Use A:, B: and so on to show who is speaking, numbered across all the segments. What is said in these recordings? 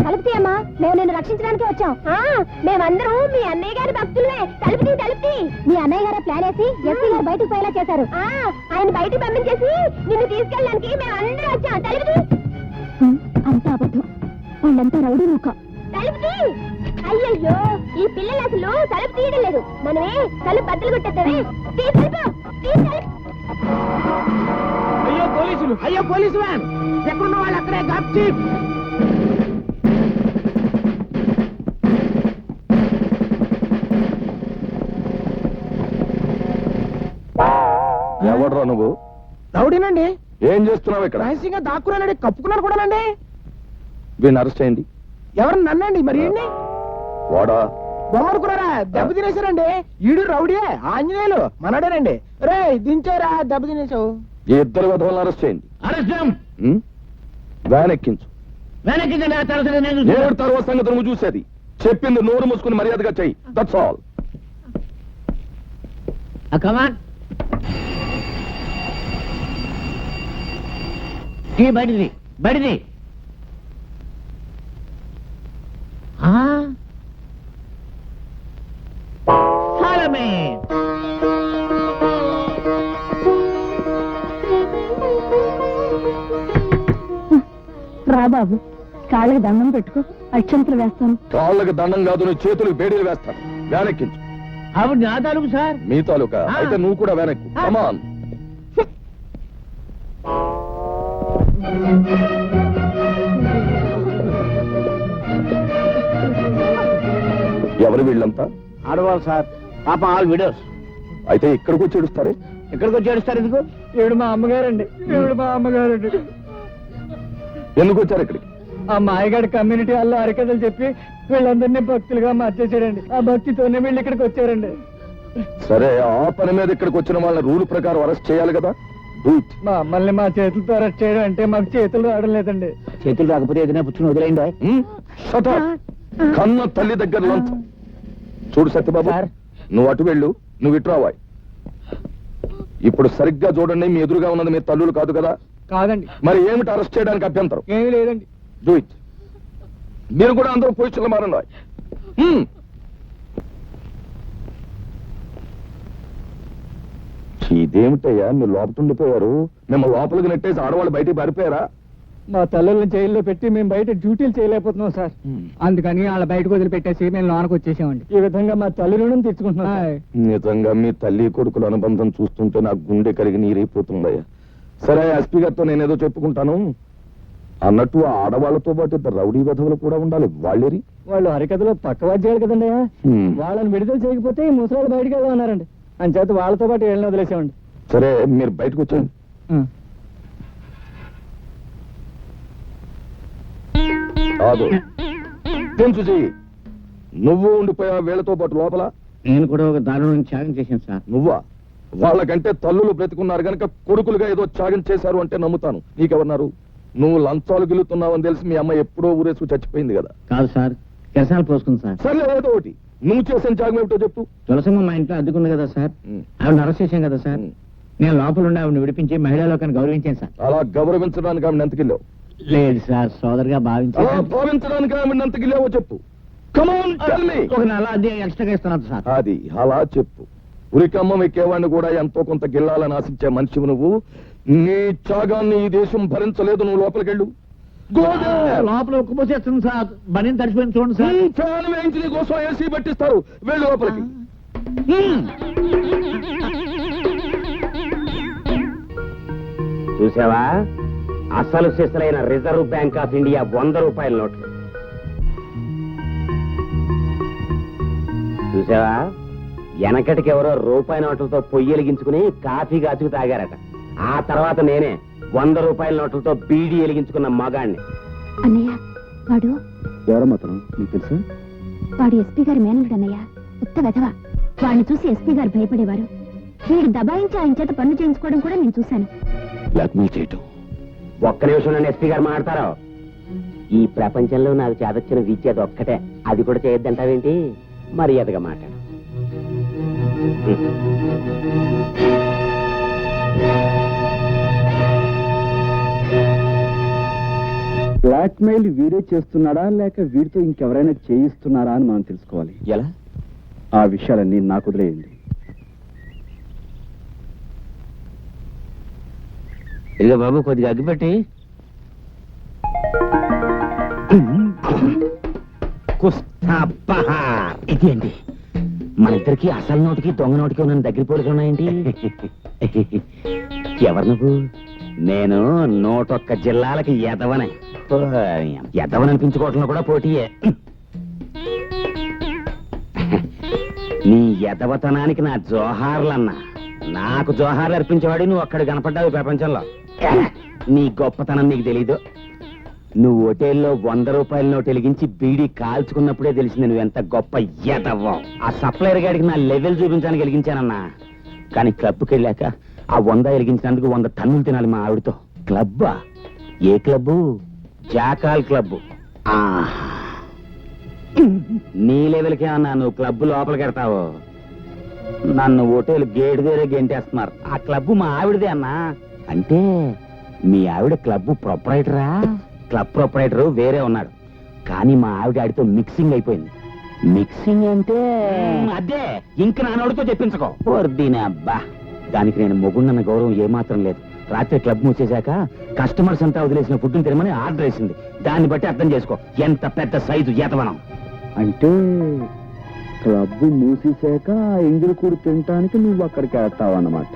A: తలుపుతీయమ్మా, మేము నిన్ను రక్షించడానికి వచ్చాం. మేమందరం మీ అన్నయ్య గారి భక్తులే. తలుపుతీ. మీ అన్నయ్య గారు ప్లాన్ వేసి ఎస్పీ గారు బయటకు పోయేలా చేశారు. ఆయన బయటకు పంపించేసి నిన్ను తీసుకెళ్ళడానికి మేమందరం వచ్చాం. తలుపుతీ. అంతా అబద్ధం, వాళ్ళంతా రౌడీ ముఖం. తలుపుతీ. అయ్యయ్యో, ఈ పిల్లలు అసలు తలుపు తీయడం లేదు. మనమే తలుపు బద్దలు కొట్టేద్దామే.
B: అయ్యో పోలీసు వ్యాన్, ఎక్కడున్న వాళ్ళు అక్కడే గాప్ చీప్.
C: ఎవడ్రా నువ్వు?
B: రౌడీనండి.
C: ఏం చేస్తున్నావు ఇక్కడ?
B: రహస్యంగా దాక్కున్నానండి, కప్పుకున్నాను కూడానండి.
C: వీడిని అరెస్ట్ అయింది.
B: ఎవరు నన్నండి? మరి ఏంటి
C: వాడా?
B: బొమ్మడుకున్నారా? దెబ్బ తినేశారండి. ఈడు రౌడీయే, ఆంజనేయులు మనడేనండి. రే దించారా, దెబ్బ తినేసావు.
C: ఈ ఇద్దరు విధవలను అరెస్ట్ చేయండి. వ్యాన్ ఎక్కించు. ఏడు తర్వాత సంగతి నువ్వు చూసేది. చెప్పింది నోరు మూసుకుని మర్యాదగా చెయ్యి. That's all.
B: బడిది
A: రా బాబు, కాళ్ళకి దండం పెట్టుకో, అక్షంతలు వేస్తాను.
C: కాళ్ళకి దండం కాదు, నువ్వు చేతులకు బేడీలు వేస్తాను. వ్యాన్ ఎక్కించు.
B: ఆవిడ నా తాలూకు సార్.
C: మీ తాలూకా అయితే నువ్వు కూడా వ్యాన్ ఎక్కు. కమాన్. ఎవరు వీళ్ళంతా?
B: ఆడవాళ్ళు సార్. పాప ఆల్ విడోస్.
C: అయితే ఇక్కడికి వచ్చి ఏడుస్తారే?
B: ఎక్కడికి వచ్చి ఏడుస్తారు ఎందుకు? ఈవిడ మా అమ్మగారండి.
C: ఎందుకు వచ్చారు ఇక్కడికి?
B: ఆ మాయగాడి కమ్యూనిటీ వాళ్ళు హరికథలు చెప్పి వీళ్ళందరినీ భక్తులుగా మార్చేశారండి. ఆ భక్తితోనే వీళ్ళు ఇక్కడికి వచ్చారండి.
C: సరే, ఆ పని మీద ఇక్కడికి వచ్చిన వాళ్ళ రూల్ ప్రకారం అరెస్ట్ చేయాలి కదా. Do it.
B: మా అమ్మల్ని మా చేతులతో అరెస్ట్ చేయడం అంటే మాకు చేతులు రావడం లేదండి. చేతులు రాకపోతే ఏదైనా పుచ్చుకుని వదిలేయండి.
C: Shut up. కన్న తల్లి దగ్గర లంచం. చూడు సత్యబాబు, నువ్వు అటు వెళ్ళు, నువ్వు ఇటు రావాయి. ఇప్పుడు సరిగ్గా చూడండి, మీ ఎదురుగా ఉన్నది మీ తల్లులు కాదు కదా?
B: కాదండి.
C: మరి ఏమిటి అరెస్ట్ చేయడానికి అభ్యంతరం?
B: ఏమీ లేదండి.
C: Do it. మీరు కూడా అందరూ పొజిషన్లో మారండి. ఇదేమిటయ్యా, మీరు లోపల ఉండిపోయారు? మేము లోపలికి నెట్టేసి ఆడవాళ్ళు బయటికి పారిపోయారా?
B: మా తల్లుల్ని జైల్లో పెట్టి మేము బయట డ్యూటీలు చేయలేకపోతున్నాం సార్. అందుకని వాళ్ళ బయటకు వదిలిపెట్టేసి మేము లోనకు వచ్చేసామండి. ఈ విధంగా మా తల్లులను తెచ్చుకుంటున్నాం.
C: నిజంగా మీ తల్లి కొడుకుల అనుబంధం చూస్తుంటే నాకు గుండె కలిగి నీరైపోతుందయ్యా. సరే, ఎస్పీ గారితో నేనేదో చెప్పుకుంటాను. అన్నట్టు ఆ ఆడవాళ్లతో పాటు ఇద్దరు రౌడీ విధవులు కూడా ఉండాలి. వాళ్ళేరి?
B: వాళ్ళు హరికథలో పక్కవాద్యాలు కదండి. వాళ్ళని విడుదల చేయకపోతే ఈ ముసలాళ్ళు బయటకు వెళ్దామన్నారండి. అంచేత వాళ్ళతో పాటు వెళ్ళని వదిలేసామండి.
C: సరే, మీరు బయటకు వచ్చేయండి. కాదు, తెలుసు చెయ్యి. నువ్వు ఉండిపోయా వీళ్ళతో పాటు లోపల?
B: నేను కూడా ఒక దారుణం త్యాగం చేశాను సార్.
C: నువ్వా? వాళ్ళకంటే తల్లులు బ్రతికున్నారు గనక కొడుకులుగా ఏదో త్యాగం చేశారు అంటే నమ్ముతాను. నీకెవరన్నారు? నువ్వు లంచాలు గిలుతున్నావని తెలిసి మీ అమ్మ ఎప్పుడో ఊరేసుకు చచ్చిపోయింది కదా?
B: కాదు సార్, కిరసాలు పోసుకుంది సార్.
C: సరే, ఏదో ఒకటి. నువ్వు చేసిన త్యాగం ఏమిటో చెప్పు.
B: తులసమ్మ మా ఇంట్లో అద్దుకుంది కదా సార్, ఆవిడ అరెస్ట్ చేశాం కదా సార్. నేను లోపల ఉండి ఆవిడని విడిపించి మహిళా లోకాన్ని గౌరవించాను సార్.
C: అలా గౌరవించడానికి ఆవిడ ఎంతకిల్లావు?
B: లేదు సార్, సోదరుగా
C: భావించడానికి ఆవిడ ఎంతకిల్లావో చెప్పు. కమాన్, టెల్ మీ.
B: ఒక నెల అది ఎక్స్ట్రాగా ఇస్తున్నాను సార్.
C: అది అలా చెప్పు. ఉరికమ్మం ఎక్కేవాడిని కూడా ఎంతో కొంత గిల్లాలని ఆశించే మనిషివి నువ్వు. నీ త్యాగాన్ని ఈ దేశం భరించలేదు. నువ్వు లోపలికెళ్ళు.
B: లోపల ఉక్కుపోసేస్తుంది సార్. బని తడిచిపోయింది చూడండి సార్.
C: ఫ్యాన్ వేయించి నీ కోసం ఏసీ పెట్టిస్తారు. వెళ్ళు లోపలికి.
D: చూసావా, అసలు సిసలైన రిజర్వ్ బ్యాంక్ ఆఫ్ ఇండియా 100 రూపాయల నోట్లు చూసావా? వెనకటికి ఎవరో రూపాయి నోట్లతో పొయ్యి వెలిగించుకుని కాఫీ కాచుకు తాగారట. ఆ తర్వాత నేనే 100 రూపాయల నోట్లతో బీడీ వెలిగించుకున్న మగాణ్ణి.
A: అన్నయ్య, వాడు
C: ఎవరమ్మతను నీకు తెలుసా?
A: వాడు ఎస్పీ గారి మేనల్లుడు అన్నయ్య. ఉత్త వెధవ. వాడిని చూసి ఎస్పీ గారు భయపడేవారు. వీడు దబాయించి ఆయన చేత పన్ను చేయించుకోవడం కూడా నేను చూశాను.
C: బ్లాక్మెయిల్ చేయటం.
D: ఒక్క నిమిషం నన్ను ఎస్పీ గారు మాట్లాడతారా? ఈ ప్రపంచంలో నాకు చేదొచ్చిన విద్య ఒక్కటే. అది కూడా చేయొద్దంటావేంటి? మర్యాదగా మాట్లాడు.
E: బ్లాక్ మెయిల్ వీరే చేస్తున్నాడా లేక వీడితో ఇంకెవరైనా చేయిస్తున్నారా అని మనం తెలుసుకోవాలి.
D: ఎలా?
E: ఆ విషయాలన్నీ నాకు వదిలేయండి.
D: ఇదిగో బాబు, కొద్దిగా అగ్గిపెట్టి. ఇదేంటి, మన ఇద్దరికి అసలు నోటికి దొంగ నోటికి ఉన్న దగ్గర పోలికలు ఉన్నాయండి. ఎవరు నువ్వు? నేను 101 జిల్లాలకి ఎదవనే. ఎదవననిపించుకోవటంలో కూడా పోటీయే. నీ ఎదవతనానికి నా జోహార్లన్నా. నాకు జోహార్లు అర్పించేవాడు నువ్వు అక్కడ కనపడ్డావు ప్రపంచంలో. నీ గొప్పతనం నీకు తెలీదు. నువ్వు హోటల్లో 100 రూపాయల నోటు వెలిగించి బీడీ కాల్చుకున్నప్పుడే తెలిసింది నువ్వు ఎంత గొప్ప ఎదవ్వో. ఆ సప్లైర్ గాడికి నా లెవెల్ చూపించడానికి వెలిగించానన్నా. కానీ క్లబ్కి వెళ్ళాక ఆ 100 వెలిగించినందుకు 100 టన్నులు తినాలి మా ఆవిడతో. క్లబ్బా? ఏ క్లబ్బు? Jackal club. నీ లెవెల్కే అన్నా నువ్వు క్లబ్ లోపలికి వెళ్తావు. నన్ను హోటల్ గేట్ దగ్గరే గెంటేస్తున్నారు. ఆ క్లబ్ మా ఆవిడదే అన్నా. అంటే మీ ఆవిడ క్లబ్ ప్రొపరైటరా? క్లబ్ ప్రొపరైటర్ వేరే ఉన్నాడు, కానీ మా ఆవిడ ఆడితో మిక్సింగ్ అయిపోయింది. మిక్సింగ్ అంటే అదే, ఇంక నాన్నోడితో చెప్పించుకో. దీని అబ్బా, దానికి నేను మొగుండన్న గౌరవం ఏమాత్రం లేదు. రాత్రి క్లబ్ మూసేశాక కస్టమర్స్ అంతా వదిలేసిన ఫుడ్ని తినమని ఆర్డర్ వేసింది. దాన్ని బట్టి అర్థం చేసుకో ఎంత పెద్ద సైజు ఏతవనం.
E: అంటే క్లబ్ మూసేశాక ఎంగిలి కూడు తినటానికి నువ్వు అక్కడికి వెళ్తావు అన్నమాట.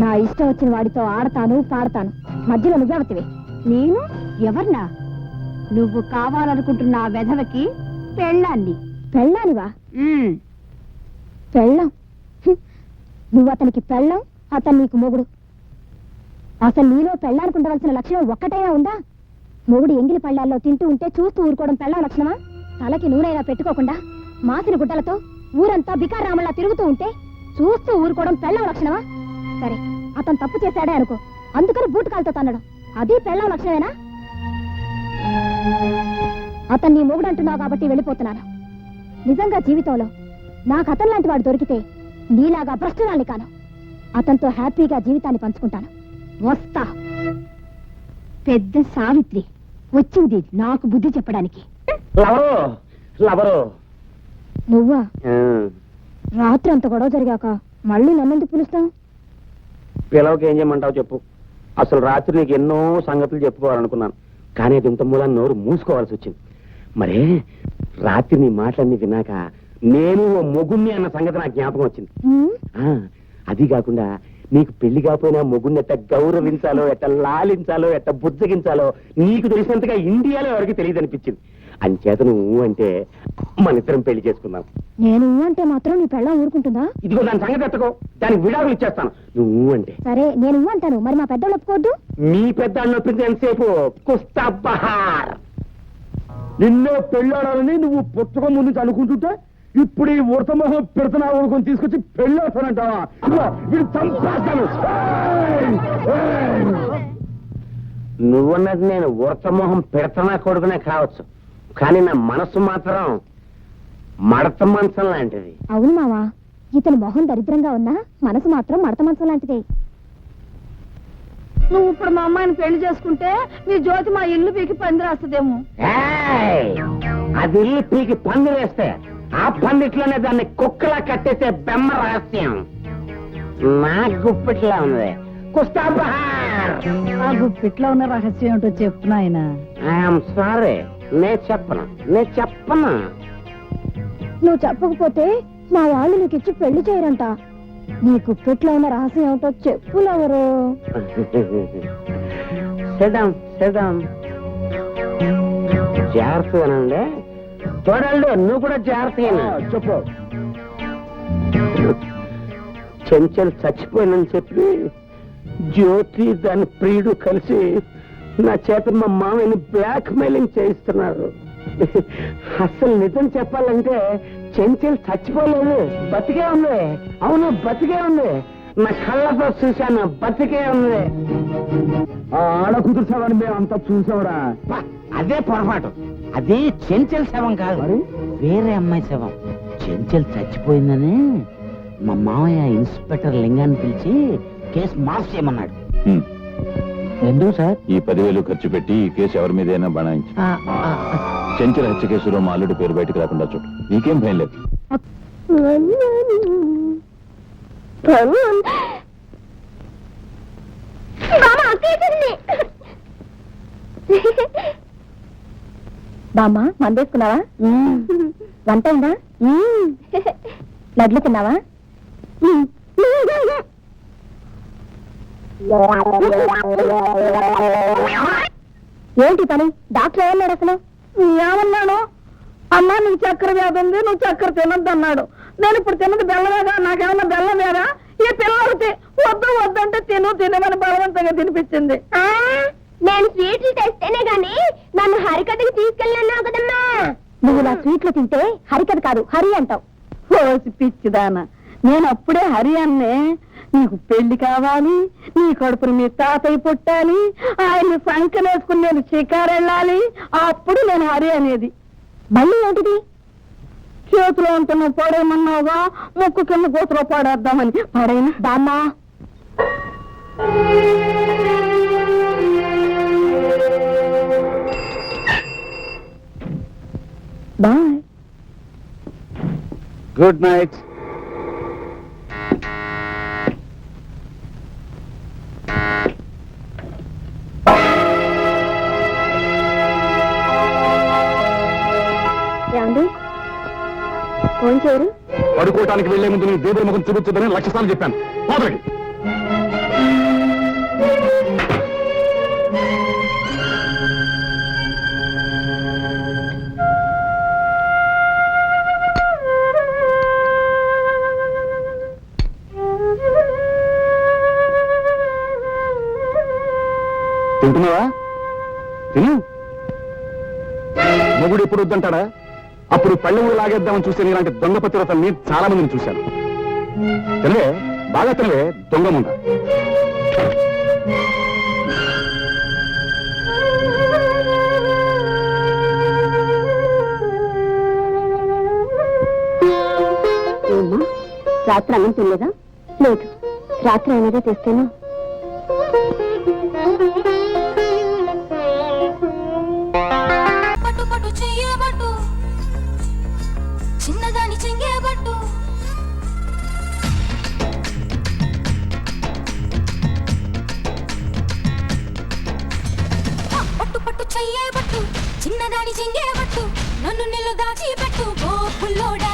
A: నా ఇష్టం వచ్చిన వాడితో ఆడతాను, పాడతాను. మధ్యలో నువ్వెవతివి? నేను ఎవర్నా? నువ్వు కావాలనుకుంటున్న ఆ వెధవకి పెళ్ళాన్ని. పెళ్ళానివా? పెళ్ళం? నువ్వు అతనికి పెళ్ళం, అతను నీకు మొగుడు. అసలు నీలో పెళ్ళానుకుండవలసిన లక్షణం ఒక్కటైనా ఉందా? మొగుడు ఎంగిలి పళ్ళాల్లో తింటూ ఉంటే చూస్తూ ఊరుకోవడం పెళ్ళం లక్షణమా? తలకి నూనెలా పెట్టుకోకుండా మాసిన గుడ్డలతో ఊరంతా బికారామల్లా తిరుగుతూ ఉంటే చూస్తూ ఊరుకోవడం పెళ్ళం లక్షణమా? సరే, అతను తప్పు చేశాడే అనుకో, అందుకని బూట్ కాలుతో తన్నడం అది పెళ్ళం లక్షణమేనా? అతను నీ మొగుడు అంటున్నావు కాబట్టి వెళ్ళిపోతున్నాను. నిజంగా జీవితంలో నాకు అతను లాంటి వాడు దొరికితే నీలాగా భ్రష్టురాల్ని కాను. అతనితో హ్యాపీగా జీవితాన్ని పంచుకుంటాను. వస్తా. పెద్ద సావిత్రి వచ్చింది నాకు బుద్ధి చెప్పడానికి. నువ్వా? రాత్రి అంత గొడవ జరిగాక మళ్ళీ నన్నెందుకు పిలుస్తావు?
D: పిలవకి ఏం చేయమంటావు చెప్పు. అసలు రాత్రి నీకు ఎన్నో సంగతులు చెప్పుకోవాలనుకున్నాను, కానీ అది ఇంత మూలాన్ని నోరు మూసుకోవాల్సి వచ్చింది. మరే రాత్రి నీ మాటలన్నీ విన్నాక నేను ఓ మొగుణ్ణి అన్న సంగతి నాకు జ్ఞాపకం వచ్చింది. అది కాకుండా నీకు పెళ్లి కాకపోయినా మొగుణ్ణి ఎట్ట గౌరవించాలో, ఎట్ట లాలించాలో, ఎట్ట బుజ్జగించాలో నీకు తెలిసినంతగా ఇండియాలో ఎవరికి తెలియదు అనిపించింది. అంచేత నువ్వు అంటే మన ఇద్దరం పెళ్లి చేసుకుందాం.
A: నేను అంటే మాత్రం నీ పెళ్ళం ఊరుకుంటుందా?
D: ఇదిగో దాని సంగతి ఎత్తకో, దానికి విడాకులు ఇచ్చేస్తాను నువ్వు అంటే.
A: సరే, నేను అంటాను. మరి మా పెద్దోళ్ళు ఒప్పుకోవద్దు?
D: మీ పెద్దాళ్ళు ఒప్పించి ఎంతసేపు కుస్తా బహార్.
E: నిన్నే పెళ్ళాడాలని నువ్వు పుస్తకం ముందు అనుకుంటుంటే ఇప్పుడు ఈ ఉడతమోహం పెడుతున్నా ఊరుకొని తీసుకొచ్చి పెళ్ళవుతానంటావా? వీడు చంపేస్తాను.
D: నువ్వన్నది నేను ఉడతమోహం పెడతనా కొడుకునే కావచ్చు, కానీ నా మనసు మాత్రం మడత మంచం లాంటిది.
A: అవును మావా, ఇతని మొహం దరిద్రంగా ఉన్నా మనసు మాత్రం మడత మంచం లాంటిదే. నువ్వు ఇప్పుడు మా అమ్మాయిని పెళ్లి చేసుకుంటే నీ జ్యోతి మా ఇల్లు పీకి పందిరేస్తుందేమో.
D: అది ఇల్లు పీకి పందిరేస్తే ఆ పందిట్లోనే దాన్ని కుక్కలా కట్టేసే బెమ్మ రహస్యం నా గుప్పిట్లా ఉంది. కుస్తా బహార్.
F: ఆ గుప్పిట్లో ఉన్న రహస్యం ఏంటో చెప్తున్నా ఆయన.
D: ఐఎమ్ సారీ, నేను చెప్పను.
A: నువ్వు చెప్పకపోతే మా వాళ్ళు నీకు ఇచ్చి పెళ్లి చేయరంట. నీ గుప్పిట్లో ఉన్న రహస్యం ఏమిటో చెప్పులెవరు?
D: సెదాం జాగ్రత్తగానండి. చూడండి, నువ్వు కూడా జాగ్రత్తగా
E: చెప్పు.
D: చెంచల్ చచ్చిపోయినని చెప్పి జ్యోతి దాని ప్రియుడు కలిసి నా చేత మా మామయ్యని బ్లాక్ మెయిలింగ్ చేయిస్తున్నారు. అసలు నిజం చెప్పాలంటే చెంచల్ చచ్చిపోలేదు, బతికే ఉంది. అవును, బతికే ఉంది. నా కళ్ళతో చూశాను, బతికే ఉంది.
E: ఆ ఆడ కుదుర్చావని మేము అంతా చూసావురా.
D: అదే పొరపాటు. అది చెంచల్ శవం కాదు,
E: మరి
D: వేరే అమ్మాయి శవం. చెంచల్ చచ్చిపోయిందని మా మామయ్య ఇన్స్పెక్టర్ లింగాన్ని పిలిచి కేసు మాఫ్ చేయమన్నాడు.
B: ఎందుకు సార్?
C: ఈ 10,000 ఖర్చు పెట్టి ఈ కేసు ఎవరి మీదైనా బనాయించి చెంచల హత్య కేసులో మా అల్లుడి పేరు బయటకు రాకుండా చూడు. నీకేం భయం లేదు.
A: బామ్మ మందేసుకున్నావా? వంట అయిందా? లడ్లు తిన్నావా? ఏంటి పని? డాక్టర్ ఏమన్నాడు అసలు?
F: ఏమన్నాను? అమ్మా నీకు చక్కెర వ్యాధి ఉంది, నువ్వు చక్కెర తినద్దు అన్నాడు. నేను ఇప్పుడు తిన్నది బెల్లమేదా? నాకేమన్నా బెల్లం వేదా? ఈ పిల్లలకి వద్దు వద్దంటే తినమని బలవంతంగా తినిపించింది.
A: నేను స్వీట్లు తెస్తేనే గాని నన్ను హరికథకి తీసుకెళ్ళన్నావు కదమ్మా. నువ్వు నా స్వీట్లు తింటే హరికథ కాదు హరి అంటావు.
F: ఓసి పిచ్చిదాన, నేను అప్పుడే హరి అన్నే. నీకు పెళ్లి కావాలి, నీ కడుపుని మీ తాతయ్య పుట్టాలి, ఆయన్ని సంకనేసుకుని నేను షికారు వెళ్ళాలి, అప్పుడు నేను హరి అనేది.
A: మళ్ళీ ఏంటిది?
F: చేతిలో ఉంటున్న పడేయమన్నావుగా, ముక్కు కింద కూతురు పడేద్దామని. పడైనా
A: బామ్మా బాయ్.
C: Good night.
A: ఏమండి ఫోన్ చేయరు?
C: పడుకోవటానికి వెళ్లే ముందు నీ దేవుడి ముఖం చూపించదని 1,00,000 సార్లు చెప్పాను. పోదరికి. తింటున్నావా? తిను. మొగుడు ఎప్పుడు వద్దంటాడా? అప్పుడు పళ్ళెముడు లాగేద్దామని చూస్తే ఇలాంటి దొంగ పతివ్రతల్ని చాలా మందిని చూశాను. తినవే, బాగా తినవే, దొంగ ముండ.
A: రాత్రి అన్నం తినలేదా? లేదు, రాత్రి అయినదే తెస్తాను.
G: పట్టు పట్టు చెయ్యబట్టు చిన్నదాని చెంగేబట్టు పట్టు పట్టు చెయ్యబట్టు చిన్నదాని చెంగేబట్టు నన్ను నిల్లు దాచిపెట్టు ఓ పుల్లోడా.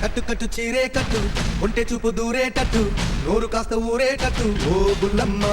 H: కట్టు కట్టు చీరే కట్టు, ఒంటె చూపు దూరేటట్టు, నోరు కాస్త ఊరేటట్టు ఓ బుల్లమ్మ.